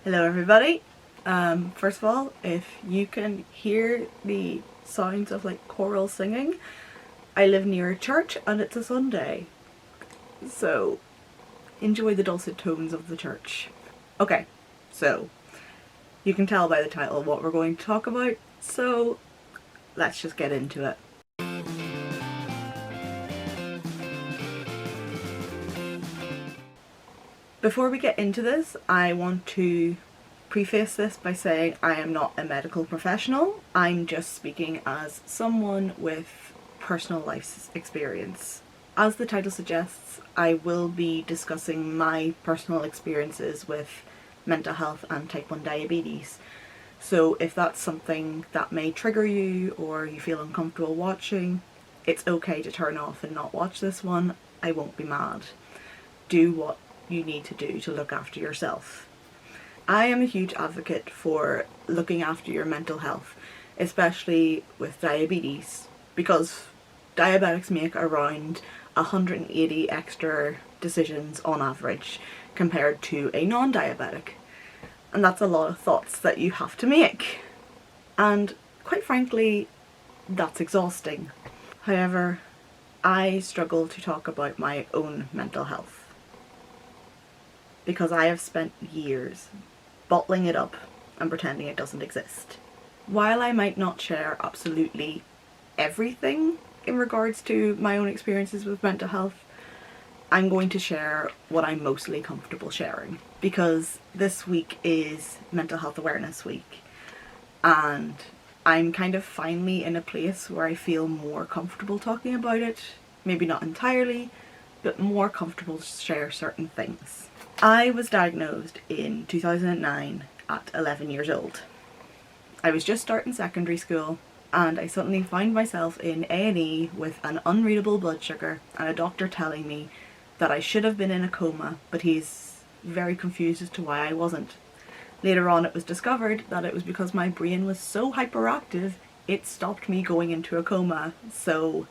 Hello everybody. First of all, if you can hear the sounds of like choral singing, I live near a church and it's a Sunday. So enjoy the dulcet tones of the church. Okay, so you can tell by the title what we're going to talk about, so let's just get into it. Before we get into this, I want to preface this by saying I am not a medical professional. I'm just speaking as someone with personal life experience. As the title suggests, I will be discussing my personal experiences with mental health and type 1 diabetes. So if that's something that may trigger you or you feel uncomfortable watching, it's okay to turn off and not watch this one. I won't be mad. Do what you need to do to look after yourself. I am a huge advocate for looking after your mental health, especially with diabetes, because diabetics make around 180 extra decisions on average compared to a non-diabetic. And that's a lot of thoughts that you have to make. And quite frankly, that's exhausting. However, I struggle to talk about my own mental health because I have spent years bottling it up and pretending it doesn't exist. While I might not share absolutely everything in regards to my own experiences with mental health, I'm going to share what I'm mostly comfortable sharing, because this week is Mental Health Awareness Week and I'm kind of finally in a place where I feel more comfortable talking about it. Maybe not entirely, but more comfortable to share certain things. I was diagnosed in 2009 at 11 years old. I was just starting secondary school and I suddenly found myself in A&E with an unreadable blood sugar and a doctor telling me that I should have been in a coma, but he's very confused as to why I wasn't. Later on it was discovered that it was because my brain was so hyperactive it stopped me going into a coma, so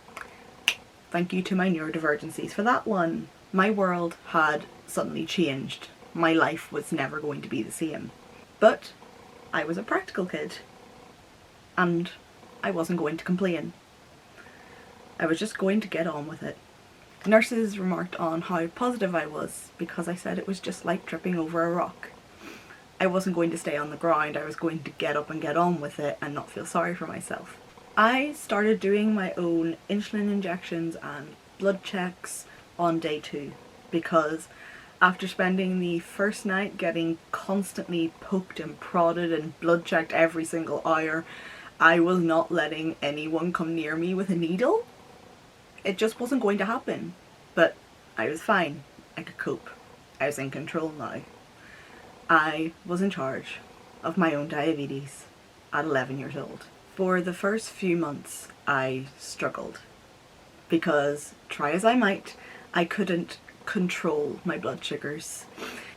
thank you to my neurodivergencies for that one. My world had suddenly changed. My life was never going to be the same. But I was a practical kid and I wasn't going to complain. I was just going to get on with it. Nurses remarked on how positive I was because I said it was just like tripping over a rock. I wasn't going to stay on the ground, I was going to get up and get on with it and not feel sorry for myself. I started doing my own insulin injections and blood checks on day 2 because after spending the first night getting constantly poked and prodded and blood checked every single hour, I was not letting anyone come near me with a needle. It just wasn't going to happen. But I was fine. I could cope. I was in control now. I was in charge of my own diabetes at 11 years old. For the first few months I struggled because, try as I might, I couldn't control my blood sugars.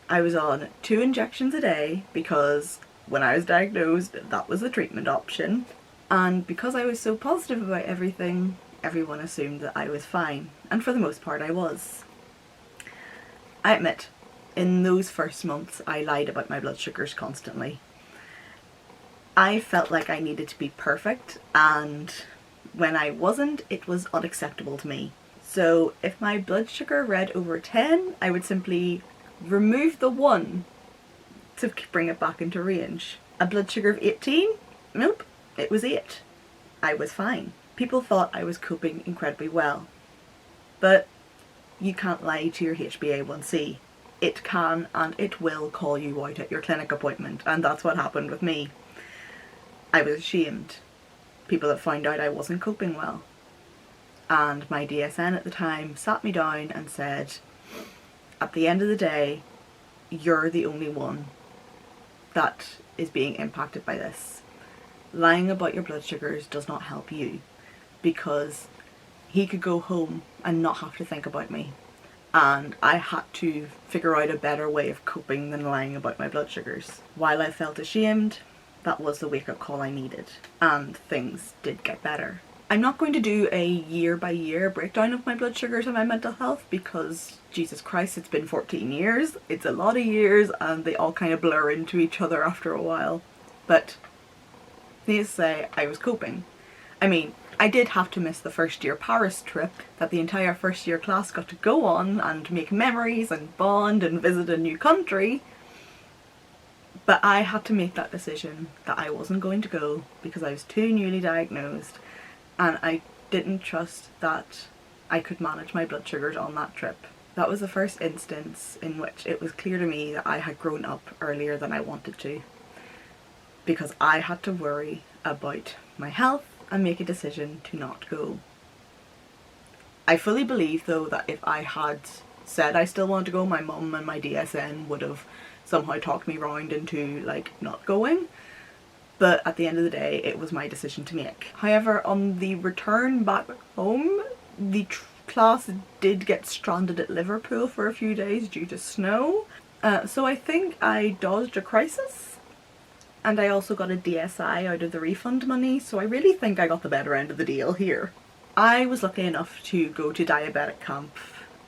I was on 2 injections a day because when I was diagnosed that was the treatment option, and because I was so positive about everything, everyone assumed that I was fine, and for the most part I was. I admit, in those first months I lied about my blood sugars constantly. I felt like I needed to be perfect, and when I wasn't, it was unacceptable to me. So if my blood sugar read over 10, I would simply remove the 1 to bring it back into range. A blood sugar of 18? Nope, it was 8. I was fine. People thought I was coping incredibly well. But you can't lie to your HbA1c. It can and it will call you out at your clinic appointment, and that's what happened with me. I was ashamed. People had found out I wasn't coping well. And my DSN at the time sat me down and said, at the end of the day, you're the only one that is being impacted by this. Lying about your blood sugars does not help you, because he could go home and not have to think about me. And I had to figure out a better way of coping than lying about my blood sugars. While I felt ashamed, that was the wake-up call I needed, and things did get better. I'm not going to do a year by year breakdown of my blood sugars and my mental health because, Jesus Christ, it's been 14 years. It's a lot of years and they all kind of blur into each other after a while. But needless to say, I was coping. I mean, I did have to miss the first year Paris trip that the entire first year class got to go on and make memories and bond and visit a new country. But I had to make that decision that I wasn't going to go because I was too newly diagnosed and I didn't trust that I could manage my blood sugars on that trip. That was the first instance in which it was clear to me that I had grown up earlier than I wanted to, because I had to worry about my health and make a decision to not go. I fully believe though that if I had said I still wanted to go, my mum and my DSN would have somehow talked me round into like not going. But at the end of the day, it was my decision to make. However, on the return back home, the class did get stranded at Liverpool for a few days due to snow. So I think I dodged a crisis. And I also got a DSI out of the refund money, so I really think I got the better end of the deal here. I was lucky enough to go to diabetic camp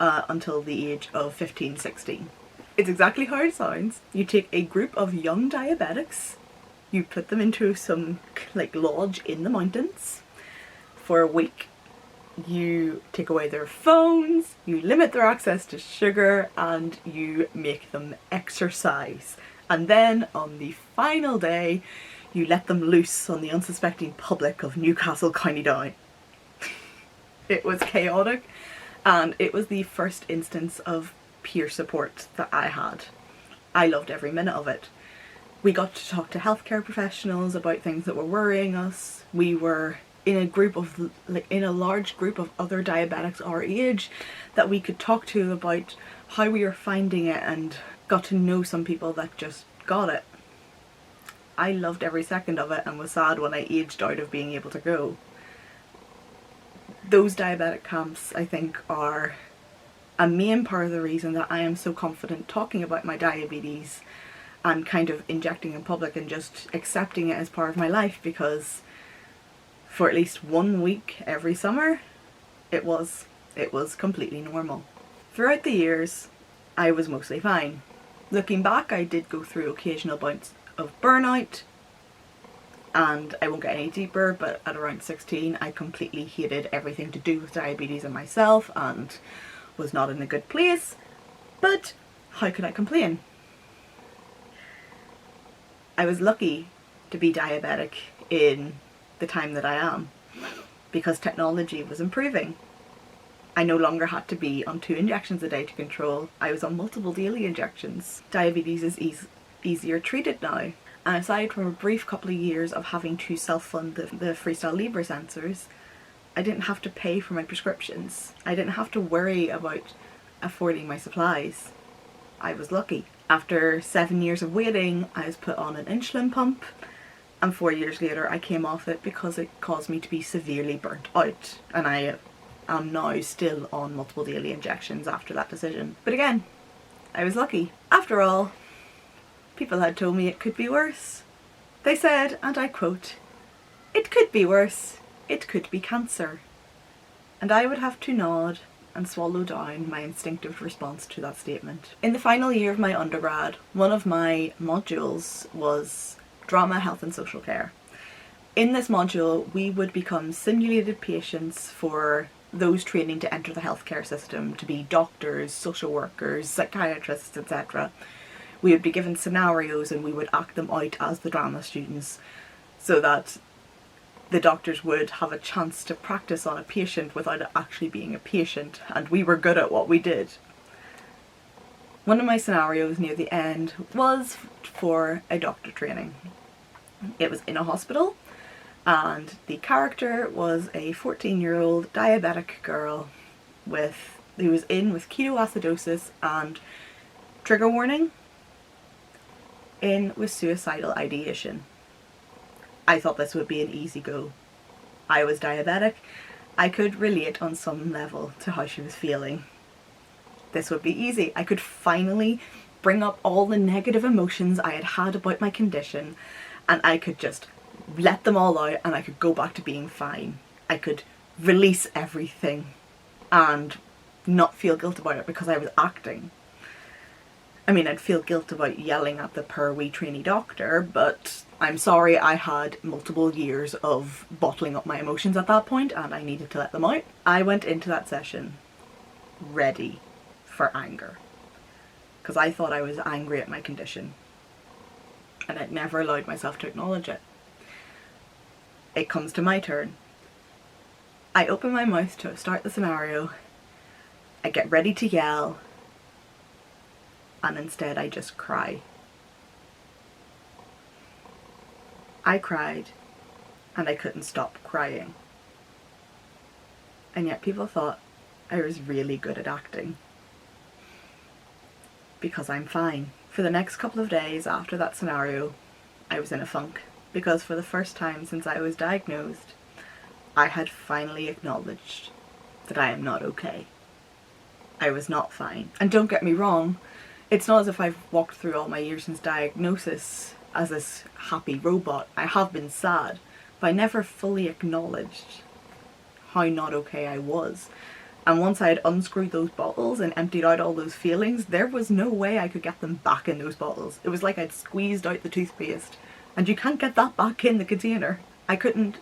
until the age of 15, 16. It's exactly how it sounds. You take a group of young diabetics, you put them into some like lodge in the mountains for a week. You take away their phones, you limit their access to sugar, and you make them exercise. And then on the final day, you let them loose on the unsuspecting public of Newcastle, County Down. It was chaotic, and it was the first instance of peer support that I had. I loved every minute of it. We got to talk to healthcare professionals about things that were worrying us. We were in a group of, like, in a large group of other diabetics our age that we could talk to about how we were finding it, and got to know some people that just got it. I loved every second of it and was sad when I aged out of being able to go. Those diabetic camps, I think, are a main part of the reason that I am so confident talking about my diabetes and kind of injecting in public and just accepting it as part of my life, because for at least 1 week every summer, it was completely normal. Throughout the years, I was mostly fine. Looking back, I did go through occasional bouts of burnout, and I won't get any deeper, but at around 16 I completely hated everything to do with diabetes and myself and was not in a good place, but how could I complain? I was lucky to be diabetic in the time that I am, because technology was improving. I no longer had to be on 2 injections a day to control. I was on multiple daily injections. Diabetes is easier treated now. And aside from a brief couple of years of having to self-fund the Freestyle Libre sensors, I didn't have to pay for my prescriptions. I didn't have to worry about affording my supplies. I was lucky. After 7 years of waiting, I was put on an insulin pump, and 4 years later I came off it because it caused me to be severely burnt out, and I am now still on multiple daily injections after that decision. But again, I was lucky. After all, people had told me it could be worse. They said, and I quote, "It could be worse. It could be cancer." And I would have to nod and swallow down my instinctive response to that statement. In the final year of my undergrad, one of my modules was drama, health and social care. In this module, we would become simulated patients for those training to enter the healthcare system, to be doctors, social workers, psychiatrists, etc. We would be given scenarios and we would act them out as the drama students, so that the doctors would have a chance to practice on a patient without it actually being a patient, and we were good at what we did. One of my scenarios near the end was for a doctor training. It was in a hospital, and the character was a 14-year-old diabetic girl who was in with ketoacidosis and, trigger warning, in with suicidal ideation. I thought this would be an easy go. I was diabetic. I could relate on some level to how she was feeling. This would be easy. I could finally bring up all the negative emotions I had had about my condition, and I could just let them all out and I could go back to being fine. I could release everything and not feel guilt about it because I was acting. I mean, I'd feel guilt about yelling at the poor wee trainee doctor, but I'm sorry, I had multiple years of bottling up my emotions at that point and I needed to let them out. I went into that session ready for anger because I thought I was angry at my condition and I'd never allowed myself to acknowledge it. It comes to my turn. I open my mouth to start the scenario, I get ready to yell, and instead I just cry. I cried and I couldn't stop crying. And yet people thought I was really good at acting. Because I'm fine. For the next couple of days after that scenario, I was in a funk. Because for the first time since I was diagnosed, I had finally acknowledged that I am not okay. I was not fine. And don't get me wrong, it's not as if I've walked through all my years since diagnosis as this happy robot. I have been sad, but I never fully acknowledged how not okay I was. And once I had unscrewed those bottles and emptied out all those feelings, there was no way I could get them back in those bottles. It was like I'd squeezed out the toothpaste, and you can't get that back in the container. I couldn't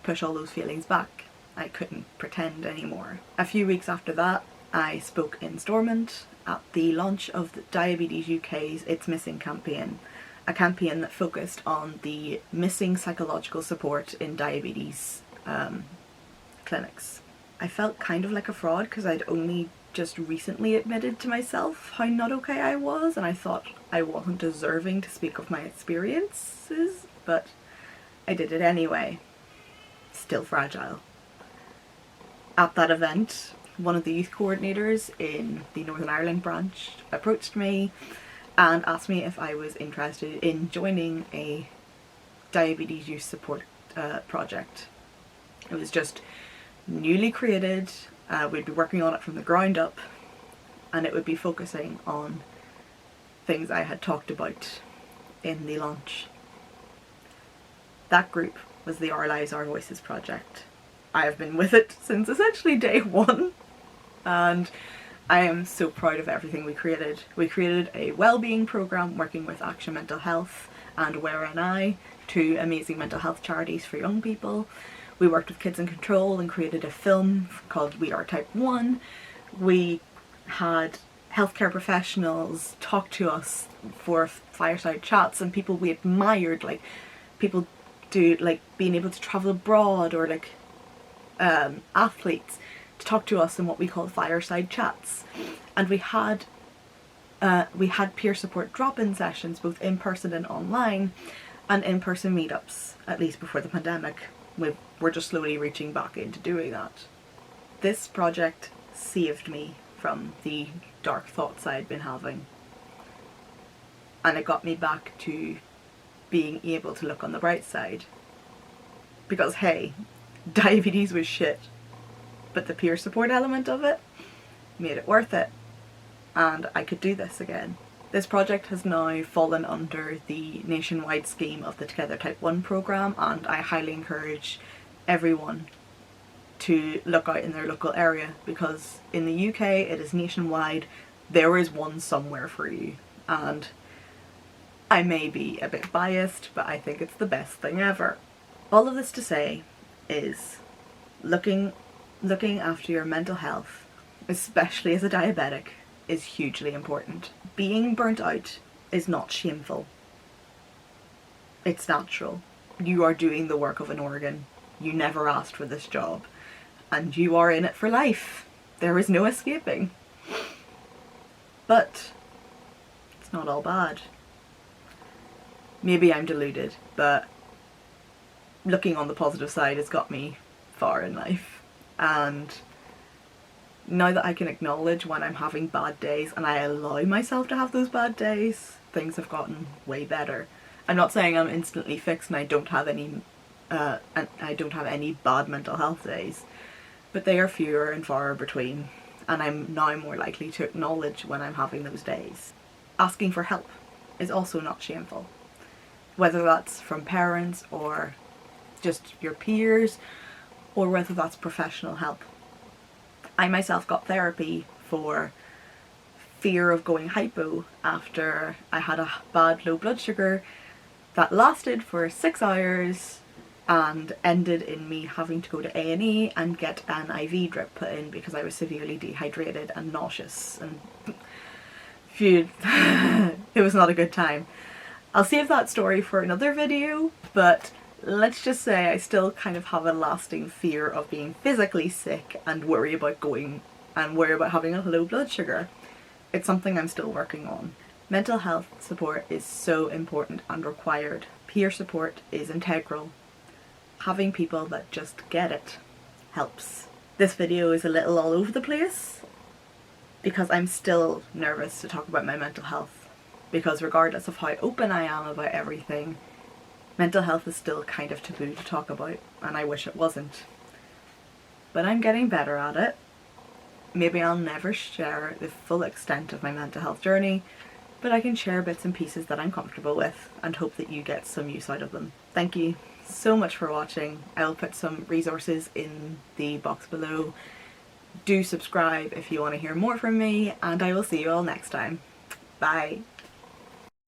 push all those feelings back. I couldn't pretend anymore. A few weeks after that, I spoke in Stormont at the launch of the Diabetes UK's It's Missing campaign, a campaign that focused on the missing psychological support in diabetes clinics. I felt kind of like a fraud because I'd only just recently admitted to myself how not okay I was, and I thought I wasn't deserving to speak of my experiences, but I did it anyway. Still fragile. At that event, one of the youth coordinators in the Northern Ireland branch approached me and asked me if I was interested in joining a diabetes youth support project. It was just newly created, we'd be working on it from the ground up, and it would be focusing on things I had talked about in the launch. That group was the Our Lives, Our Voices project. I have been with it since essentially day one, and I am so proud of everything we created. We created a wellbeing programme working with Action Mental Health and Where and I, two amazing mental health charities for young people. We worked with Kids in Control and created a film called We Are Type 1. We had healthcare professionals talk to us for fireside chats, and people we admired, like people do, like being able to travel abroad, or like athletes, to talk to us in what we call fireside chats. And we had peer support drop-in sessions, both in person and online, and in-person meetups, at least before the pandemic. We're just slowly reaching back into doing that. This project saved me from the dark thoughts I'd been having, and it got me back to being able to look on the bright side. Because hey, diabetes was shit, but the peer support element of it made it worth it, and I could do this again. This project has now fallen under the nationwide scheme of the Together Type 1 programme, and I highly encourage everyone to look out in their local area, because in the UK it is nationwide. There is one somewhere for you, and I may be a bit biased, but I think it's the best thing ever. All of this to say is looking after your mental health, especially as a diabetic, is hugely important. Being burnt out is not shameful. It's natural. You are doing the work of an organ. You never asked for this job, and you are in it for life. There is no escaping. But it's not all bad. Maybe I'm deluded, but looking on the positive side has got me far in life. And now that I can acknowledge when I'm having bad days and I allow myself to have those bad days, things have gotten way better. I'm not saying I'm instantly fixed and I don't have any bad mental health days, but they are fewer and far between, and I'm now more likely to acknowledge when I'm having those days. Asking for help is also not shameful, whether that's from parents or just your peers, or whether that's professional help. I myself got therapy for fear of going hypo after I had a bad low blood sugar that lasted for 6 hours and ended in me having to go to A&E and get an IV drip put in because I was severely dehydrated and nauseous, and phew, it was not a good time. I'll save that story for another video, but let's just say I still kind of have a lasting fear of being physically sick and worry about having a low blood sugar. It's something I'm still working on. Mental health support is so important and required. Peer support is integral. Having people that just get it helps. This video is a little all over the place because I'm still nervous to talk about my mental health, because regardless of how open I am about everything, mental health is still kind of taboo to talk about, and I wish it wasn't. But I'm getting better at it. Maybe I'll never share the full extent of my mental health journey, but I can share bits and pieces that I'm comfortable with and hope that you get some use out of them. Thank you so much for watching. I will put some resources in the box below. Do subscribe if you want to hear more from me, and I will see you all next time. Bye.